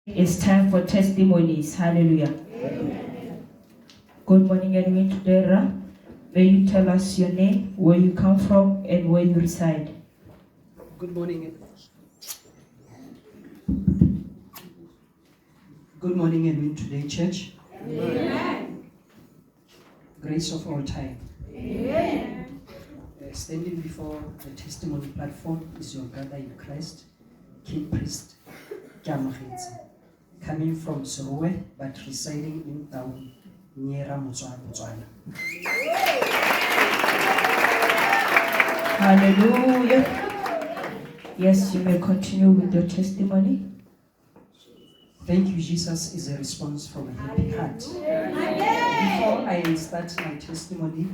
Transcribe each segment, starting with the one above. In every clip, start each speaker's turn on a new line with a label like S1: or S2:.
S1: It's time for testimonies. Hallelujah.
S2: Amen.
S1: Good morning, Edwin Tudera. May you tell us your name, where you come from, and where you reside.
S3: Good morning. Good morning, Edwin Today Church.
S2: Amen.
S3: Grace of all time.
S2: Amen.
S3: Standing before the testimony platform is your brother in Christ, Kingpriest, KEAMOGETSE, coming from Serowe but residing in town near Botswana.
S1: Hallelujah. Yes, you may continue with your testimony.
S3: Thank you, Jesus, is a response from a happy heart. Before I start my testimony,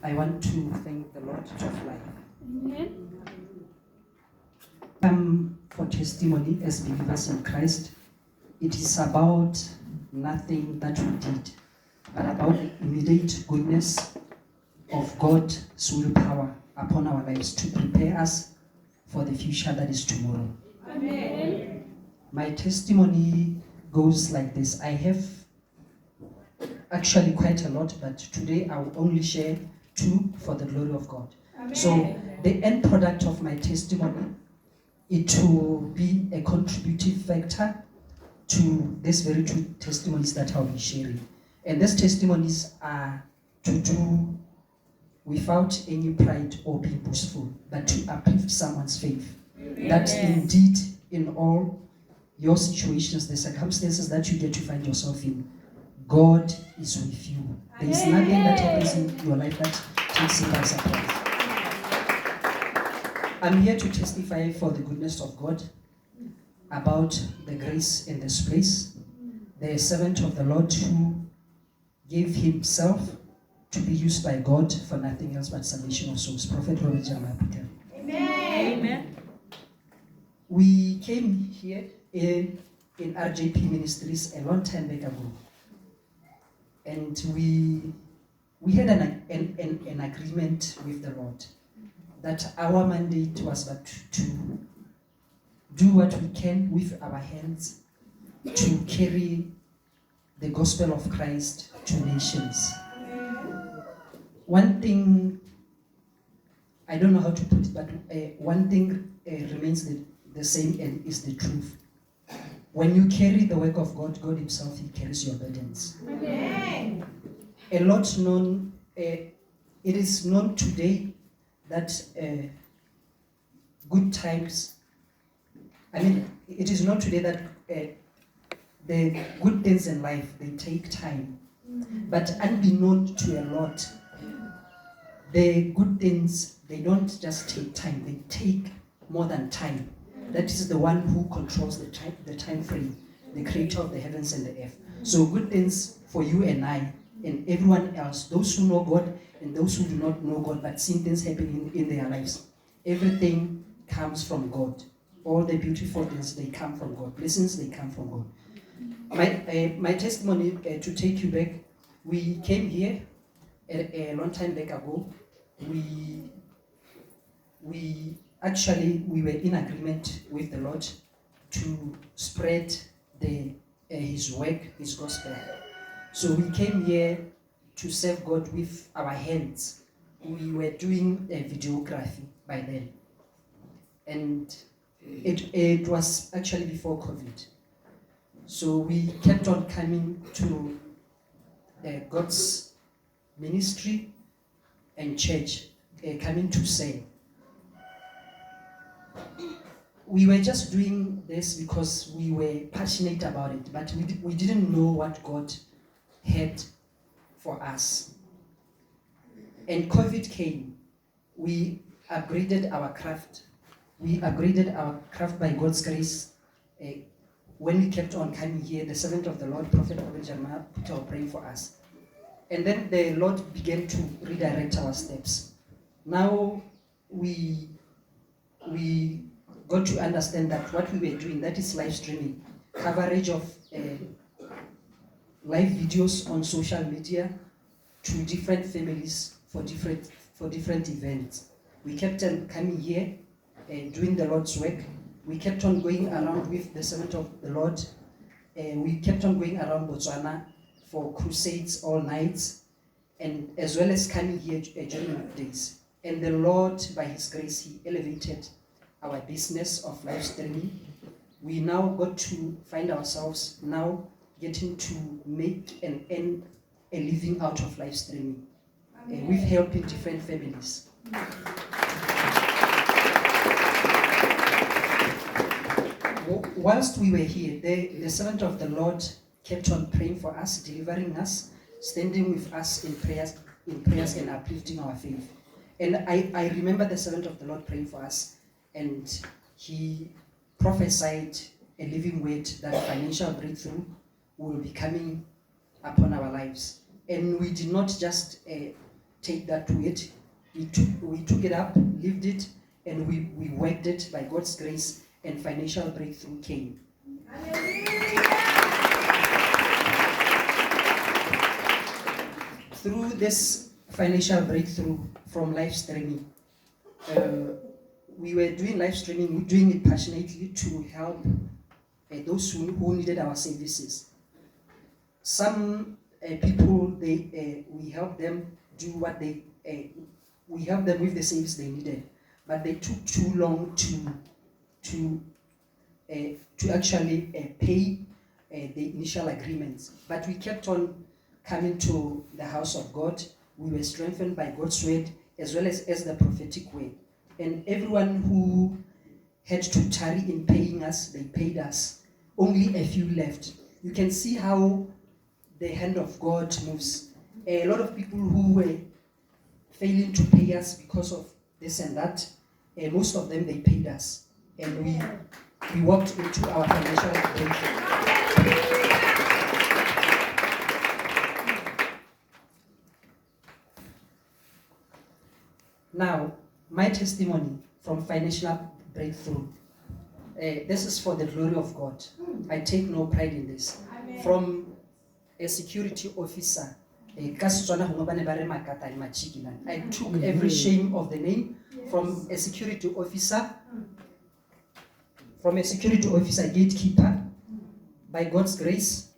S3: I want to thank the Lord of life. Come for testimony as believers in Christ. It is about nothing that we did, but about the immediate goodness of God's willpower upon our lives to prepare us for the future that is tomorrow.
S2: Amen.
S3: My testimony goes like this. I have actually quite a lot, but today I will only share 2 for the glory of God.
S2: Amen.
S3: So the end product of my testimony, it will be a contributive factor to these very 2 testimonies that I'll be sharing. And these testimonies are to do without any pride or being boastful, but to uplift someone's faith.
S2: Amen.
S3: That indeed in all your situations, the circumstances that you get to find yourself in, God is with you. There is nothing that happens in your life that takes you by surprise. I'm here to testify for the goodness of God, about the grace in this place. The servant of the Lord who gave himself to be used by God for nothing else but salvation of souls. Prophet Jeremiah Phuthego.
S2: Amen.
S3: We came here in RJP Ministries a long time back ago, and we had an agreement with the Lord that our mandate was but to do what we can with our hands to carry the gospel of Christ to nations. One thing, I don't know how to put it, but one thing remains the same, and is the truth. When you carry the work of God, God himself, he carries your burdens.
S2: Amen.
S3: A lot known, it is known today that good times, it is known today that the good things in life, they take time. But unbeknown to a lot, the good things, they don't just take time, they take more than time. That is the one who controls the time frame, the creator of the heavens and the earth. So good things for you and I and everyone else, those who know God and those who do not know God, but seeing things happening in their lives. Everything comes from God. All the beautiful things, they come from God. Blessings, they come from God. My testimony, to take you back, we came here a long time back ago. We were in agreement with the Lord to spread his work, his gospel. So we came here to serve God with our hands. We were doing videography by then. And it was actually before COVID. So we kept on coming to God's ministry and church, coming to say. We were just doing this because we were passionate about it, but we didn't know what God had for us. And COVID came. We upgraded our craft. We upgraded our craft by God's grace. When we kept on coming here, the servant of the Lord, Prophet Jeremiah Phuthego, praying for us. And then the Lord began to redirect our steps. Now we got to understand that what we were doing, that is live streaming, coverage of live videos on social media to different families for different events. We kept on coming here, doing the Lord's work. We kept on going around with the servant of the Lord, we kept on going around Botswana for crusades all nights, and as well as coming here during weekdays. And the Lord, by His grace, He elevated our business of live streaming. We now got to find ourselves now getting to make and earn a living out of live streaming. We've helped in different families. Whilst we were here, the servant of the Lord kept on praying for us, delivering us, standing with us in prayers and uplifting our faith. And I remember the servant of the Lord praying for us, and he prophesied a living word that financial breakthrough will be coming upon our lives. And we did not just take that word, we took it up, lived it, and we worked it by God's grace, and financial breakthrough came. Through this financial breakthrough from live streaming, we were doing live streaming, doing it passionately to help those who needed our services. Some people, we helped them do what we helped them with the service they needed, but they took too long to actually pay the initial agreements. But we kept on coming to the house of God. We were strengthened by God's word as well as the prophetic word. And everyone who had to tarry in paying us, they paid us. Only a few left. You can see how the hand of God moves. A lot of people who were failing to pay us because of this and that, most of them, they paid us. And we walked into our financial breakthrough. Now, my testimony from financial breakthrough. This is for the glory of God. I take no pride in this.
S2: Amen.
S3: From a security officer, I took every shame of the name from a security officer, gatekeeper, by God's grace,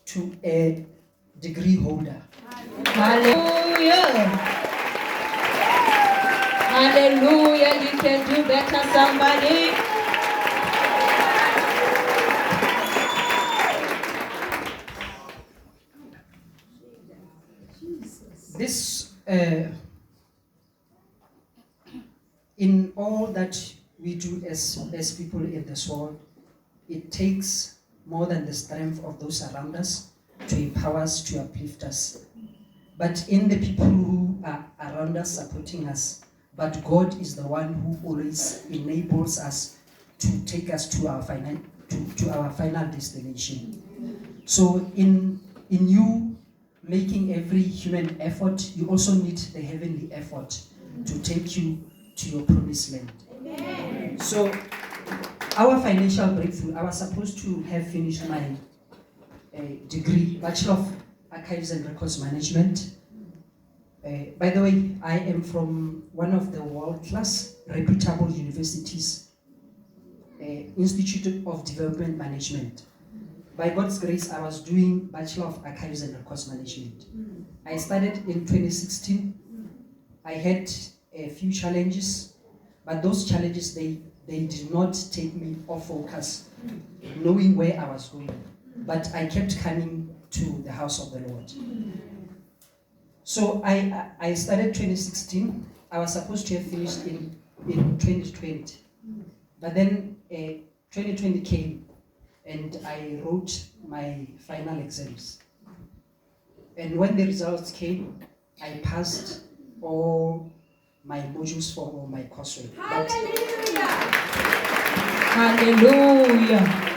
S3: to a degree holder.
S1: Hallelujah. Hallelujah. You can do better, somebody.
S3: This, in all that we do as people in this world, it takes more than the strength of those around us to empower us, to uplift us. But in the people who are around us, supporting us, but God is the one who always enables us to take us to our final destination. So in you making every human effort, you also need the heavenly effort to take you to your promised land. Amen. So our financial breakthrough, I was supposed to have finished my degree, Bachelor of Archives and Records Management. By the way, I am from one of the world-class reputable universities, Institute of Development Management. By God's grace, I was doing Bachelor of Archives and Records Management. I started in 2016. I had a few challenges, but those challenges, they did not take me off focus, knowing where I was going. But I kept coming to the house of the Lord. So I started 2016. I was supposed to have finished in 2020. But then 2020 came, and I wrote my final exams. And when the results came, I passed all my modules for all my coursework.
S2: Hallelujah!
S1: Hallelujah.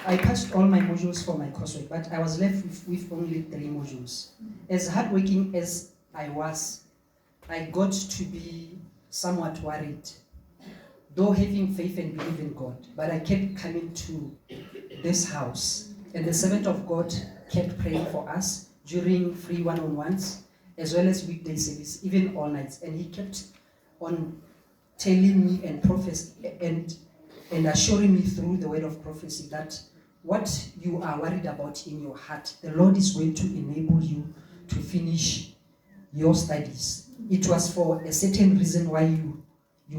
S3: I passed all my modules for my coursework, but I was left with only 3 modules. As hardworking as I was, I got to be somewhat worried, though having faith and belief in God. But I kept coming to this house, and the servant of God kept praying for us during free one-on-ones, as well as weekday service, even all nights. And he kept on telling me and and assuring me through the word of prophecy that what you are worried about in your heart, the Lord is going to enable you to finish your studies. It was for a certain reason why you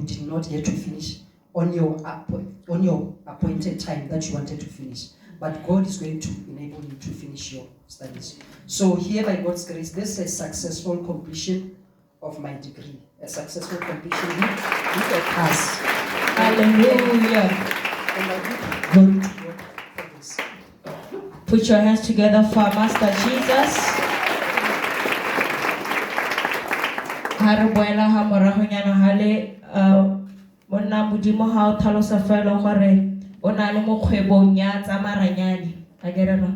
S3: did not get to finish on your appointed time that you wanted to finish. But God is going to enable you to finish your studies. So here, by God's grace, this is a successful completion of my degree. A successful completion with a pass.
S1: Hallelujah.
S3: And I give glory to God for this.
S1: Put your hands together for our Master Jesus. Harabuela hamorahunyana hale monna modimo ha o tlhalosa fela gore o na le mo kgwebong ya tsa maranyane a kerela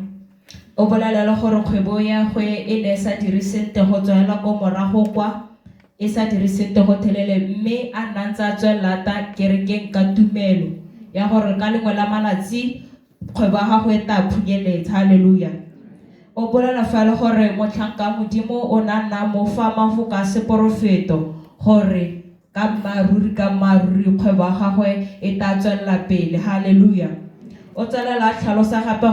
S1: o bolela le gore kgwebo ya gwe e ne sa dirisente go tswela ko morago kwa e sa dirisente go thelele mme a nantsa tswela ta kerekeng ka tumelo ya gore ka lengwe la malatsi kgwebo ga go eta phunyeletsa. Hallelujah. O bolela fela gore motlhanka modimo o nna mo fa mafoka se profeto gore ka maruri kgwebo ya gagwe e tla tswela pele. Hallelujah. O tswelela tlhalosa gape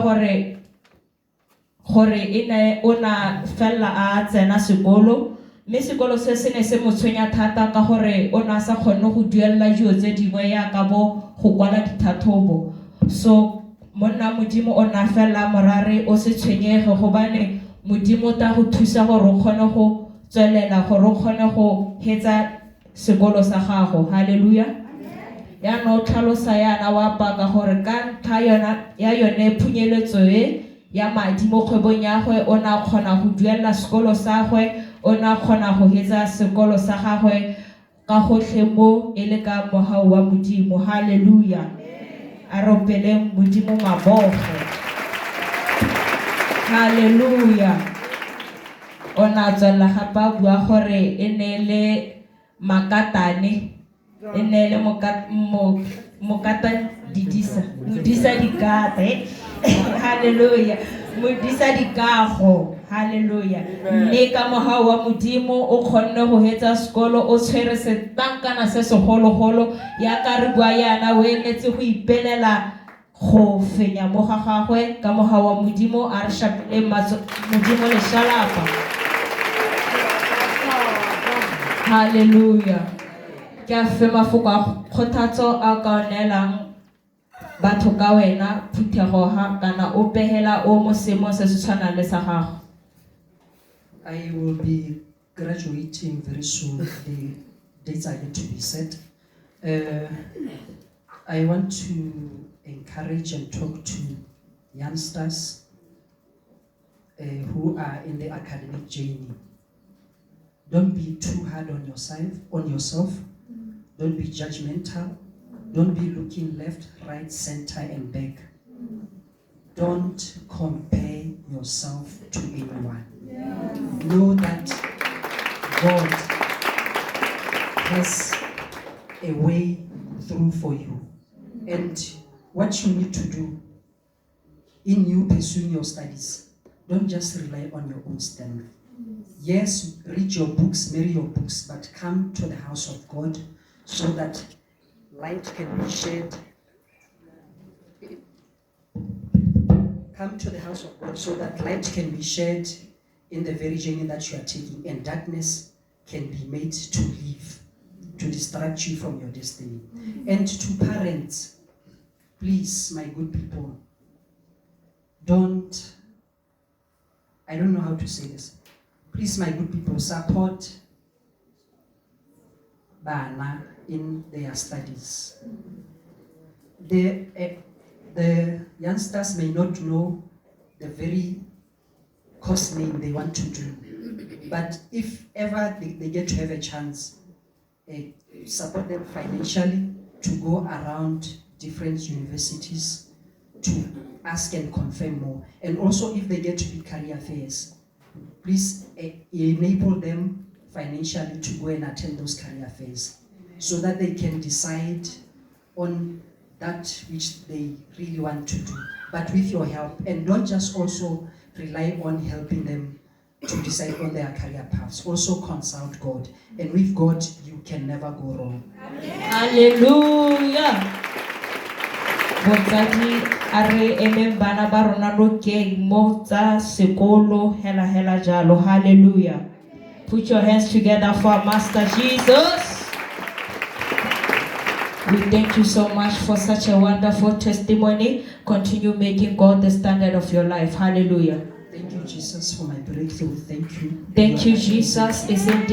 S1: gore ene o na fela a tsena sekolo mme sekolo se ne se mo tshwenya thata ka gore o na sa kgonne go duelela dilo tse dingwe ya ka bo go kwala dithathobo. So monna modimo o na fela morare o se tshwenyege gobane modimo ta go thusa gore o kgone go tswelela gore o kgone go hetsa sekolo sa gago. Hallelujah. Ya no tlhalosa yana wa paka gore ka ntlha yone phunyeletso ya madi mo kgwebong ya gwe o na kgona go duelela sekolo sa gwe, o na kgona go hetsa sekolo sa gagwe ka gotlhe mo e le ka mogau wa modimo. Hallelujah. A ropeleng modimo mabogo. Hallelujah. O na tswela gape a bua gore e ne le MAKATANE, e ne le mokata didisa dikate. Hallelujah. Modisa dikago. Hallelujah. Mme ka mogau wa modimo o kgonne go hetsa sekolo o tshwere setankana se segologolo ya ka re bua yana o emetse go ipelela go fenya mo ga gagwe ka mogau wa modimo a re shapile modimo le shalapa. Hallelujah. Ke a fe mafoko a kgothatso a ka neelang batho ka wena Phuthego ha kana o pehela o mo seemo se se tshwanang le sa gago.
S3: I will be graduating very soon. The dates are yet to be set. I want to encourage and talk to youngsters who are in the academic journey. Don't be too hard on yourself. Don't be judgmental. Don't be looking left, right, center, and back. Don't compare yourself to anyone. Know that God has a way through for you. And what you need to do in you pursuing your studies, don't just rely on your own strength. Yes, read your books, marry your books, but come to the house of God so that light can be shed. Come to the house of God so that light can be shed in the very journey that you are taking, and darkness can be made to leave, to distract you from your destiny. And to parents, please, my good people, I don't know how to say this. Please, my good people, support Bana in their studies. The youngsters may not know the very course name they want to do, but if ever they get to have a chance, support them financially to go around different universities to ask and confirm more. And also if they get to be career fairs, please enable them financially to go and attend those career fairs so that they can decide on that which they really want to do, but with your help. And don't just also rely on helping them to decide on their career paths. Also consult God. And with God, you can never go wrong.
S1: Hallelujah. Botsadi a re emeng bana ba rona nokeng mo tsa sekolo hela jalo. Hallelujah. Put your hands together for Master Jesus. We thank you so much for such a wonderful testimony. Continue making God the standard of your life. Hallelujah.
S3: Thank you, Jesus, for my breakthrough. Thank you.
S1: Thank you, Jesus. Is indeed